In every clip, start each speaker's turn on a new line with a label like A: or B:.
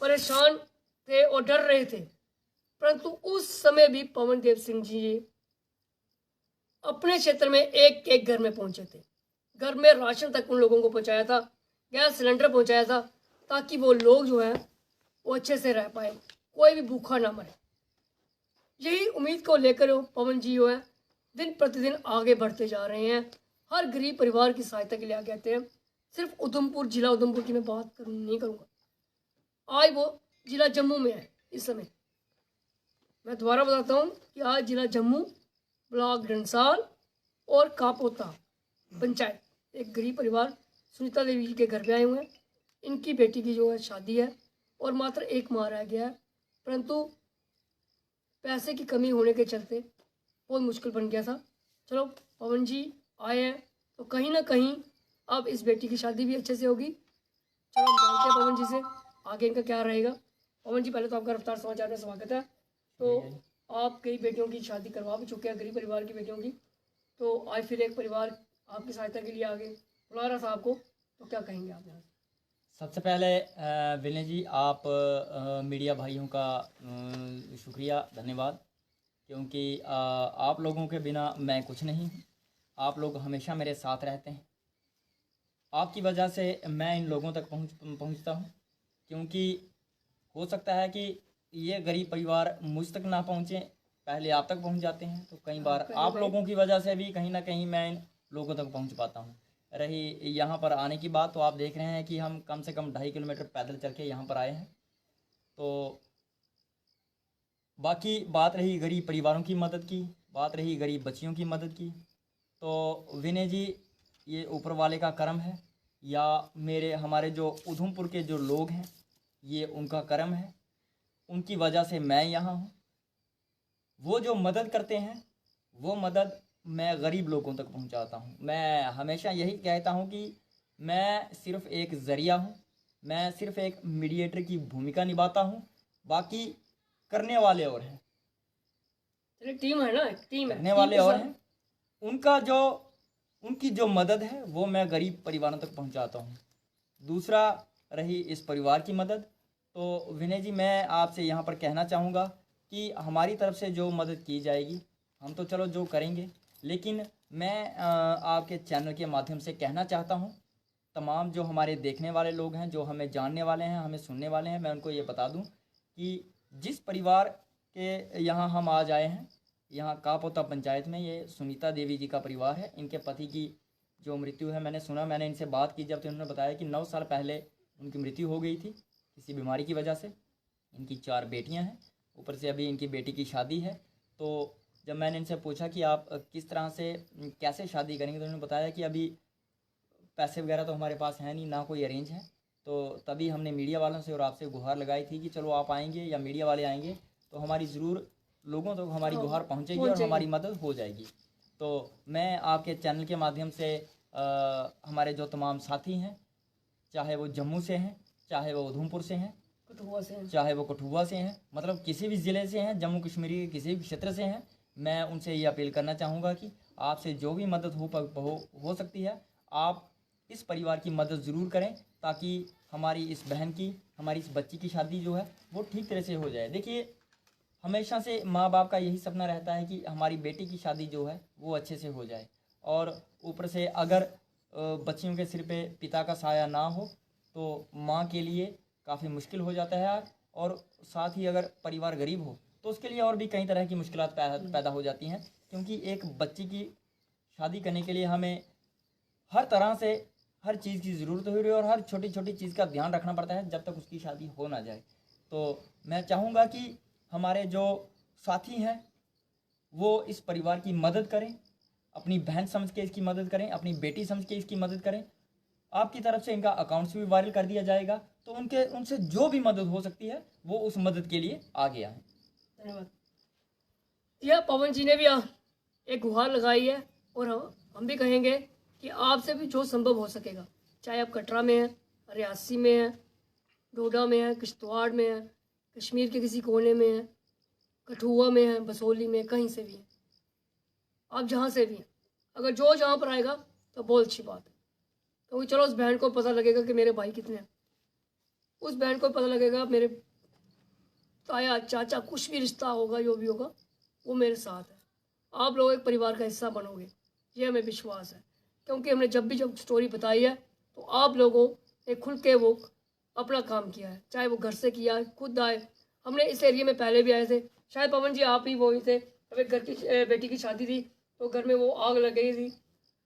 A: परेशान थे और डर रहे थे, परंतु उस समय भी पवन देव सिंह जी अपने क्षेत्र में एक एक घर में पहुंचे थे। घर में राशन तक उन लोगों को पहुंचाया था, गैस सिलेंडर पहुंचाया था, ताकि वो लोग जो है वो अच्छे से रह पाए, कोई भी भूखा ना मरे। यही उम्मीद को लेकर पवन जी जो है दिन प्रतिदिन आगे बढ़ते जा रहे हैं। हर गरीब परिवार की सहायता के लिए आगे आते हैं। सिर्फ उधमपुर, जिला उधमपुर की मैं बात नहीं करूँगा, आज वो जिला जम्मू में है। इस समय मैं दोबारा बताता हूँ कि आज जिला जम्मू, ब्लॉक डंसाल और कापोता पंचायत, एक गरीब परिवार सुनीता देवी जी के घर पे आए हुए हैं। इनकी बेटी की जो है शादी है और मात्र एक माह रह गया है, परंतु पैसे की कमी होने के चलते बहुत मुश्किल बन गया था। चलो पवन जी आए हैं तो कहीं ना कहीं अब इस बेटी की शादी भी अच्छे से होगी। चलो हम जानते हैं पवन जी से आगे इनका क्या रहेगा। पवन जी, पहले तो आपका रफ्तार समाचार में स्वागत है। तो आप कई बेटियों की शादी करवा भी चुके हैं, गरीब परिवार की बेटियों की, तो आज फिर एक परिवार आपकी सहायता के लिए आगे बुला रहा था आपको, तो क्या कहेंगे आप यहाँ से?
B: सबसे पहले विनय जी, आप मीडिया भाइयों का शुक्रिया, धन्यवाद, क्योंकि आप लोगों के बिना मैं कुछ नहीं हूँ। आप लोग हमेशा मेरे साथ रहते हैं। आपकी वजह से मैं इन लोगों तक पहुँचता हूँ, क्योंकि हो सकता है कि ये गरीब परिवार मुझ तक ना पहुँचे, पहले आप तक पहुँच जाते हैं, तो कई बार आप लोगों की वजह से भी कहीं ना कहीं मैं इन लोगों तक पहुँच पाता हूँ। रही यहाँ पर आने की बात, तो आप देख रहे हैं कि हम कम से कम 2.5 किलोमीटर पैदल चल के यहाँ पर आए हैं। तो बाकी बात रही गरीब परिवारों की मदद की, बात रही गरीब बच्चियों की मदद की, तो विनय जी, ये ऊपर वाले का करम है, या हमारे जो उधमपुर के जो लोग हैं, ये उनका करम है। उनकी वजह से मैं यहाँ हूँ। वो जो मदद करते हैं, वो मदद मैं गरीब लोगों तक पहुंचाता हूं। मैं हमेशा यही कहता हूं कि मैं सिर्फ एक ज़रिया हूं, मैं सिर्फ एक मीडिएटर की भूमिका निभाता हूं, बाकी करने वाले और हैं।
A: चलिए, टीम है ना, टीम है,
B: करने वाले और हैं। उनकी जो मदद है वो मैं गरीब परिवारों तक पहुंचाता हूं। दूसरा रही इस परिवार की मदद, तो विनय जी, मैं आपसे यहाँ पर कहना चाहूँगा कि हमारी तरफ से जो मदद की जाएगी, हम तो चलो जो करेंगे, लेकिन मैं आपके चैनल के माध्यम से कहना चाहता हूँ, तमाम जो हमारे देखने वाले लोग हैं, जो हमें जानने वाले हैं, हमें सुनने वाले हैं, मैं उनको ये बता दूँ कि जिस परिवार के यहाँ हम आज आए हैं, यहाँ कापोता पंचायत में, ये सुनीता देवी जी का परिवार है। इनके पति की जो मृत्यु है, मैंने इनसे बात की जब, तो इन्होंने बताया कि 9 साल पहले उनकी मृत्यु हो गई थी किसी बीमारी की वजह से। इनकी 4 बेटियां हैं, ऊपर से अभी इनकी बेटी की शादी है। तो जब मैंने इनसे पूछा कि आप किस तरह से कैसे शादी करेंगे, तो इन्होंने बताया कि अभी पैसे वगैरह तो हमारे पास हैं नहीं, ना कोई अरेंज है। तो तभी हमने मीडिया वालों से और आपसे गुहार लगाई थी कि चलो आप आएंगे या मीडिया वाले आएंगे तो हमारी ज़रूर लोगों तक हमारी गुहार पहुँचेगी और हमारी मदद हो जाएगी। तो मैं आपके चैनल के माध्यम से हमारे जो तमाम साथी हैं, चाहे वो जम्मू से हैं, चाहे वो उधमपुर से हैं,
A: कठुआ से हैं,
B: चाहे वो कठुआ से हैं, मतलब किसी भी ज़िले से हैं, जम्मू कश्मीर के किसी भी क्षेत्र से हैं, मैं उनसे ये अपील करना चाहूँगा कि आपसे जो भी मदद हो सकती है, आप इस परिवार की मदद ज़रूर करें, ताकि हमारी इस बहन की, हमारी इस बच्ची की शादी जो है वो ठीक तरह से हो जाए। देखिए, हमेशा से माँ बाप का यही सपना रहता है कि हमारी बेटी की शादी जो है वो अच्छे से हो जाए, और ऊपर से अगर बच्चियों के सिर पे पिता का साया ना हो तो माँ के लिए काफ़ी मुश्किल हो जाता है। और साथ ही अगर परिवार गरीब हो तो उसके लिए और भी कई तरह की मुश्किलात पैदा हो जाती हैं, क्योंकि एक बच्ची की शादी करने के लिए हमें हर तरह से हर चीज़ की ज़रूरत हो रही है, और हर छोटी छोटी चीज़ का ध्यान रखना पड़ता है जब तक उसकी शादी हो ना जाए। तो मैं चाहूँगा कि हमारे जो साथी हैं वो इस परिवार की मदद करें, अपनी बहन समझ के इसकी मदद करें, अपनी बेटी समझ के इसकी मदद करें। आपकी तरफ से इनका अकाउंट्स भी वायरल कर दिया जाएगा, तो उनसे जो भी मदद हो सकती है वो उस मदद के लिए आगे आए।
A: धन्यवाद। यह पवन जी ने भी एक गुहार लगाई है, और हम भी कहेंगे कि आपसे भी जो संभव हो सकेगा, चाहे आप कटरा में हैं, रियासी में हैं, डोडा में हैं, किश्तवाड़ में हैं, कश्मीर के किसी कोने में हैं, कठुआ में हैं, बसोली में, कहीं से भी हैं, आप जहाँ से भी हैं, अगर जो जहाँ पर आएगा तो बहुत अच्छी बात है, क्योंकि चलो उस बहन को पता लगेगा कि मेरे भाई कितने हैं। उस बहन को पता लगेगा मेरे ताया चाचा कुछ भी रिश्ता होगा जो भी होगा वो मेरे साथ है। आप लोग एक परिवार का हिस्सा बनोगे, ये हमें विश्वास है, क्योंकि हमने जब स्टोरी बताई है तो आप लोगों ने खुल के वो अपना काम किया है, चाहे वो घर से किया, खुद आए। हमने इस एरिया में पहले भी आए थे, शायद पवन जी आप ही वो ही थे। अब एक घर की बेटी की शादी थी तो घर में वो आग लग गई थी,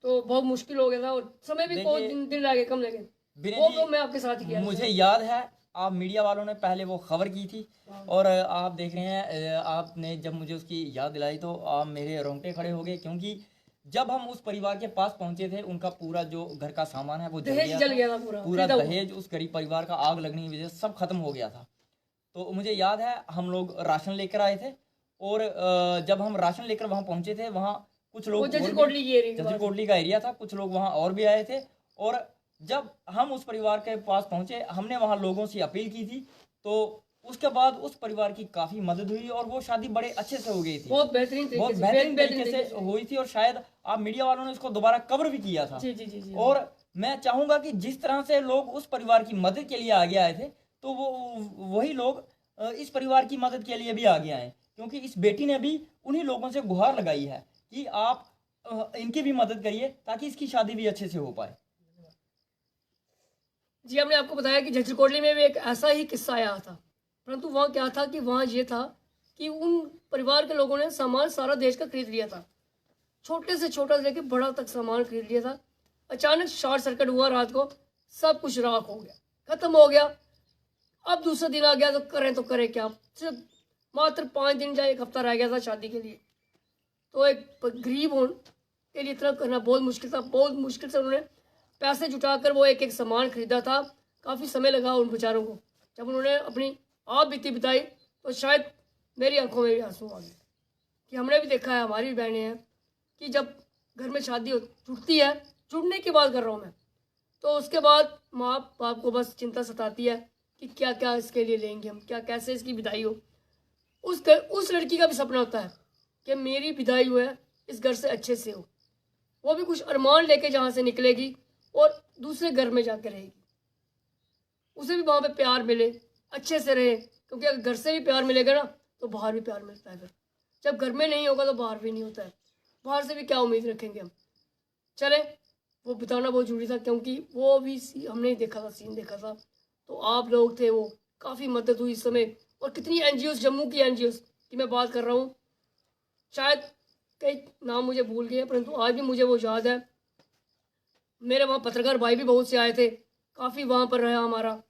A: तो बहुत मुश्किल हो गया था और समय भी बहुत दिन लगे, कम लगे।
B: विनय
A: वो
B: जी,
A: तो मैं आपके साथ ही किया।
B: मुझे याद है आप मीडिया वालों ने पहले वो खबर की थी और आप देख रहे हैं, आपने जब मुझे उसकी याद दिलाई तो आप मेरे रोंगटे खड़े हो गए, क्योंकि जब हम उस परिवार के पास पहुंचे थे उनका पूरा जो घर का सामान है वो
A: दहेज जल गया था,
B: पूरा दहेज उस गरीब परिवार का आग लगने की वजह से सब खत्म हो गया था। तो मुझे याद है हम लोग राशन लेकर आए थे और जब हम राशन लेकर वहां पहुंचे थे, वहां कुछ लोग जजरकोटली का एरिया था, कुछ लोग वहां और भी आए थे। और जब हम उस परिवार के पास पहुंचे, हमने वहां लोगों से अपील की थी, तो उसके बाद उस परिवार की काफी मदद हुई और वो शादी बड़े अच्छे से हो गई थी,
A: बहुत बेहतरीन
B: तरीके से हुई थी। और शायद आप मीडिया वालों ने इसको दोबारा कवर भी किया था।
A: जी।
B: और मैं चाहूंगा कि जिस तरह से लोग उस परिवार की मदद के लिए आगे आए थे, तो वो वही लोग इस परिवार की मदद के लिए भी आगे आए, क्योंकि इस बेटी ने भी उन्हीं लोगों से गुहार लगाई है कि आप इनकी भी मदद करिए ताकि इसकी शादी भी अच्छे से हो पाए।
A: जी, हमने आपको बताया कि झज्जरकोटली में भी एक ऐसा ही किस्सा आया था, परंतु वहाँ क्या था कि वहाँ ये था कि उन परिवार के लोगों ने सामान सारा देश का खरीद लिया था, छोटे से छोटा से लेकर बड़ा तक सामान खरीद लिया था। अचानक शॉर्ट सर्किट हुआ, रात को सब कुछ राख हो गया, खत्म हो गया। अब दूसरा दिन आ गया तो करें क्या, सिर्फ मात्र 5 दिन या 1 हफ्ता रह गया था शादी के लिए। तो एक गरीब होने के लिए इतना करना बहुत मुश्किल था, बहुत मुश्किल से उन्होंने पैसे जुटाकर वो एक सामान खरीदा था। काफ़ी समय लगा उन बेचारों को। जब उन्होंने अपनी आप बीती बिताई तो शायद मेरी आंखों में भी आंसू आ गए कि हमने भी देखा है, हमारी भी बहनें हैं कि जब घर में शादी जुटती है, जुड़ने की बात कर रहा हूँ मैं, तो उसके बाद माँ बाप को बस चिंता सताती है कि क्या क्या इसके लिए लेंगे हम, क्या कैसे इसकी विदाई हो। उस लड़की का भी सपना होता है कि मेरी विदाई हुआ है इस घर से अच्छे से हो। वो भी कुछ अरमान लेके जहाँ से निकलेगी और दूसरे घर में जाकर रहेगी, उसे भी वहाँ पे प्यार मिले, अच्छे से रहे, क्योंकि अगर घर से भी प्यार मिलेगा ना तो बाहर भी प्यार मिलता है। फिर जब घर में नहीं होगा तो बाहर भी नहीं होता है, बाहर से भी क्या उम्मीद रखेंगे हम। चले, वो बताना बहुत जरूरी था, क्योंकि वो भी हमने देखा था, सीन देखा था। तो आप लोग थे, वो काफ़ी मदद हुई इस समय। और कितनी एनजीओज, जम्मू की एनजीओज की मैं बात कर रहा हूँ, शायद कई नाम मुझे भूल गए, परंतु आज भी मुझे वो याद है। मेरे वहाँ पत्रकार भाई भी बहुत से आए थे, काफ़ी वहाँ पर रहा हमारा।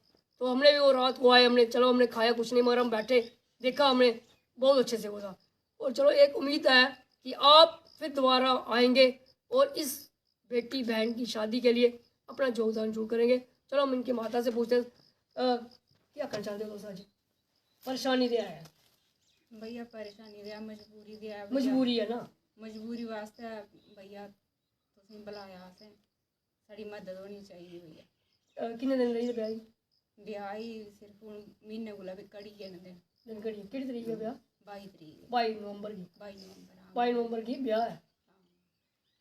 A: तो हमने भी वो रात को आए, हमने खाया कुछ नहीं, मगर हम बैठे, देखा हमने, बहुत अच्छे से हुआ। और चलो, एक उम्मीद है कि आप फिर दोबारा आएंगे और इस बेटी बहन की शादी के लिए अपना योगदान जरूर करेंगे। चलो, हम इनकी माता से पूछते क्या करना चाहते हो दोस्तों जी? परेशानी दिया है
C: भैया, परेशानी दिया, मजबूरी दिया,
A: मजबूरी है ना,
C: मजबूरी वास्ते भैया तुसीं बुलाया असें, साड़ी मदद होनी चाहिए भैया।
A: किन्ने दिन रही ब्याह?
C: ब्याह ही सिर्फ हुण महीने कोला भी घड़ी गए न
A: दिन घड़ी केड़ी तरीक है ब्याह?
C: 22 तरीक
A: 22 नवंबर की
C: 22
A: नवंबर की ब्याह है।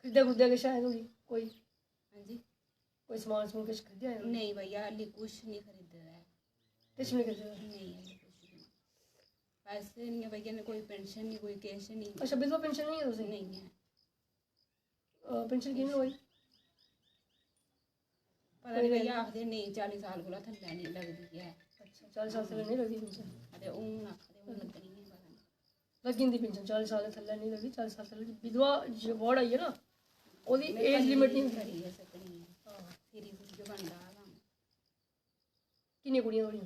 A: खरीदे खुदे के शायद होगी कोई?
C: हाँ जी,
A: कोई सामान सुन कुछ खरीदा है?
C: नहीं भैया, हाली कुछ नहीं खरीदा है,
A: कुछ नहीं खरीदा?
C: नहीं हाली कुछ नहीं, पैसे नहीं है भैया ने, कोई पेंशन नहीं, कोई कैश नहीं।
A: अच्छा, विधवा पेंशन नहीं है? उसे
C: नहीं है
A: पेंशन की नहीं हुई?
C: पता नहीं भैया, आखदे नहीं 40 साल कोला थल्ले नहीं लगदी है।
A: अच्छा, 40 साल से नहीं लगती पेंशन?
C: अरे हून आखदे हून लगनी है, पता नहीं
A: लगी दी पेंशन 40 साल थल्ले नहीं लगी, 40 साल तक विधवा जो वार्ड आई है ना, ओदी एज लिमिट नहीं
C: करी है सकनी है।
A: हां,
C: फिरी कुछ बनदा काम।
A: किन्नी कुड़ियां थोड़ी?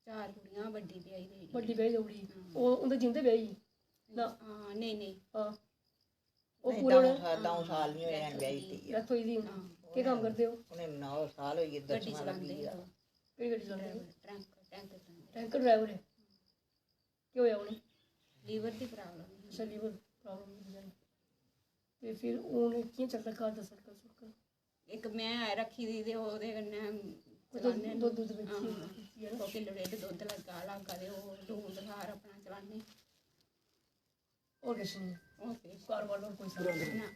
C: 4 कुड़ियां, बड्डी ब्याही दी,
A: बड्डी ब्याही दौड़ी, ओ उंदे जिंदे ब्याही ना?
C: हां, नहीं
A: हां, ओ पूरे
D: 10 साल नहीं होए ब्याही दी।
A: रख होई दी। क्या काम करते हो?
D: उन्हें 9 साल हो गए,
C: गड्डी
D: 10वां
C: चलाते
D: लगी है।
A: केड़ी गड्डी चलाते हो?
C: टैंकर
A: टैंकर ड्राइवर है। क्यों होया उन्हें?
C: लीवर की प्रॉब्लम।
A: अच्छा, लीवर प्रॉब्लम है। ते फिर उन्हें कियां चलदा घर दा सर्कल?
C: एक मैं रखी दी ते ओहदे कन्नै
A: चलाने दुद्ध बेचती है ना?
C: 2 किलो डेढ़ दुद्ध लगा दे ओह् दूध घर अपना चलाने,
A: और कुछ नहीं है?
C: और किश
A: कारोबार और कोई साधन नहीं,
C: ना,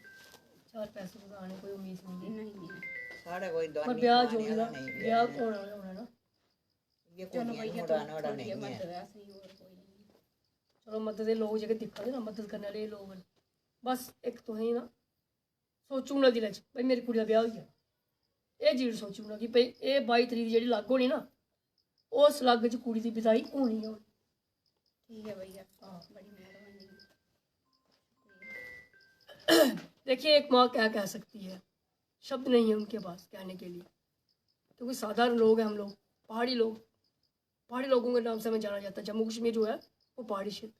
A: 4 पैसे को आने कोई उम्मीद नहीं है।
C: नहीं है।
D: साढ़े कोई
A: पर
D: दवाई
A: ब्याह जो
D: खाने
A: होगा,
D: वाला नहीं
A: ब्याह होना ना,
D: ये
C: चलो
D: कुड़ियां
C: भैया
D: मुड़ाना वड़ा
C: थोड़ी
D: नहीं
C: मदद
D: है
C: है सही और कोई नहीं।
A: चलो मदद दे लोग जगह दिखा दे ना मदद करने वाले लोग न। बस एक तो है ना सोचू ना दिल च भाई मेरी कुड़ी का ब्याह हो गया ये चीज सोचू ना कि भाई ये 22 तरीक जी लग होनी ना उस लग च कुड़ी की विदाई होनी है
C: ठीक है भैया
A: हाँ।
C: बड़ी मेहरबानी है।
A: देखिए एक माँ क्या कह सकती है, शब्द नहीं है उनके पास कहने के लिए, क्योंकि साधारण लोग हैं हम लोग, पहाड़ी लोग, पहाड़ी लोगों के नाम से हमें जाना जाता है। जम्मू कश्मीर जो है वो पहाड़ी क्षेत्र,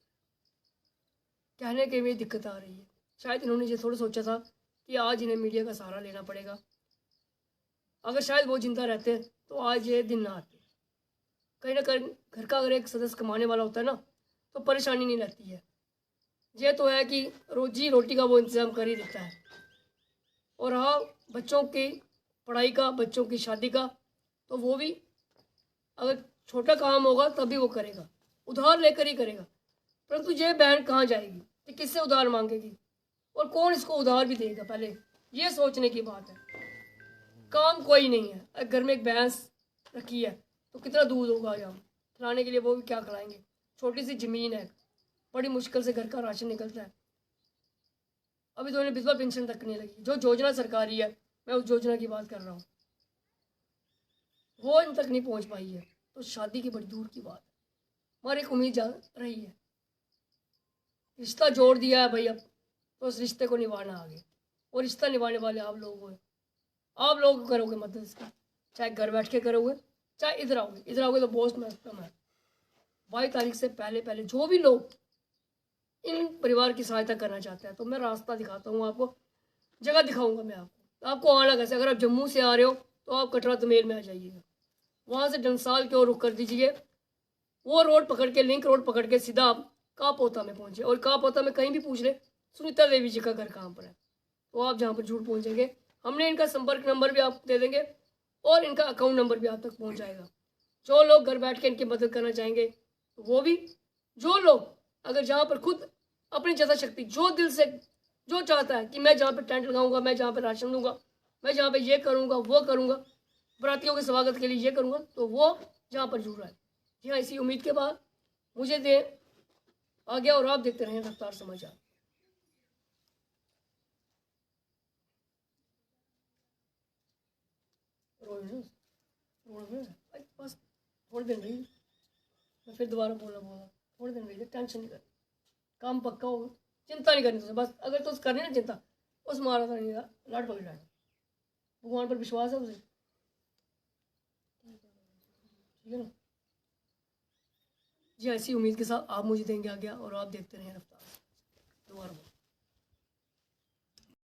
A: कहने के लिए दिक्कत आ रही है। शायद इन्होंने ये थोड़ा सोचा था कि आज इन्हें मीडिया का सहारा लेना पड़ेगा, अगर शायद वो जिंदा रहते तो आज ये दिन ना आते। कहीं ना कहीं घर का अगर एक सदस्य कमाने वाला होता है ना तो परेशानी नहीं रहती है। ये तो है कि रोजी रोटी का वो इंतज़ाम कर ही देता है। और हाँ, बच्चों की पढ़ाई का, बच्चों की शादी का, तो वो भी अगर छोटा काम होगा तभी वो करेगा, उधार लेकर ही करेगा। परंतु ये बहन कहाँ जाएगी, ये किससे उधार मांगेगी और कौन इसको उधार भी देगा, पहले ये सोचने की बात है। काम कोई नहीं है, अगर घर में एक भैंस रखी है तो कितना दूध होगा यहाँ खिलाने के लिए, वो भी क्या खिलाएंगे। छोटी सी ज़मीन है, बड़ी मुश्किल से घर का राशन निकलता है। अभी तो इन्हें विधवा पेंशन तक नहीं लगी, जो योजना सरकारी है, मैं उस योजना की बात कर रहा हूँ, वो इन तक नहीं पहुँच पाई है। तो शादी की बड़ी दूर की बात है। हमारी एक उम्मीद जा रही है, रिश्ता जोड़ दिया है भाई, अब तो उस रिश्ते को निभाना आगे, और रिश्ता निभाने वाले आप लोग हो, आप लोग करोगे मदद इसकी, चाहे घर बैठ के करोगे चाहे इधर आओगे तो बहुत महत्व है। 22 तारीख से पहले पहले जो भी लोग इन परिवार की सहायता करना चाहते हैं, तो मैं रास्ता दिखाता हूँ आपको, जगह दिखाऊंगा मैं आपको आना कैसे। अगर आप जम्मू से आ रहे हो तो आप कटरा तमेल में आ जाइएगा, वहाँ से डंसाल की ओर रुख कर दीजिए, वो रोड पकड़ के, लिंक रोड पकड़ के सीधा आप कापोता में पहुँचे। और कापोता में कहीं भी पूछ ले सुनीता देवी जी का घर कहाँ पर है, तो आप जहाँ पर झूठ पहुँचेंगे। हमने इनका संपर्क नंबर भी आपको दे देंगे और इनका अकाउंट नंबर भी आप तक पहुँच जाएगा। जो लोग घर बैठ के इनकी मदद करना चाहेंगे तो वो भी, जो लोग अगर जहाँ पर खुद अपनी यथाशक्ति, जो दिल से जो चाहता है कि मैं जहाँ पे टेंट लगाऊंगा, मैं जहाँ पे राशन दूंगा, मैं जहाँ पे ये करूँगा वो करूँगा, बरातियों के स्वागत के लिए ये करूँगा, तो वो जहाँ पर जुड़ रहा है। जी हाँ, इसी उम्मीद के बाद मुझे दे आ गया और आप देखते रहें रफ्तार समाचार। बस थोड़े दिन रही, मैं फिर दोबारा बोला थोड़े दिन रही, टेंशन नहीं करनी, काम पक्का होगा, चिंता नहीं करनी तुझे। बस अगर तुझ करनी ना चिंता, उस मारा था नहीं लाट पकड़ लाट, भगवान पर विश्वास है उसे, ठीक है ना। जी ऐसी उम्मीद के साथ आप मुझे देंगे आ गया और आप देखते रहें रफ्तार। दोबारा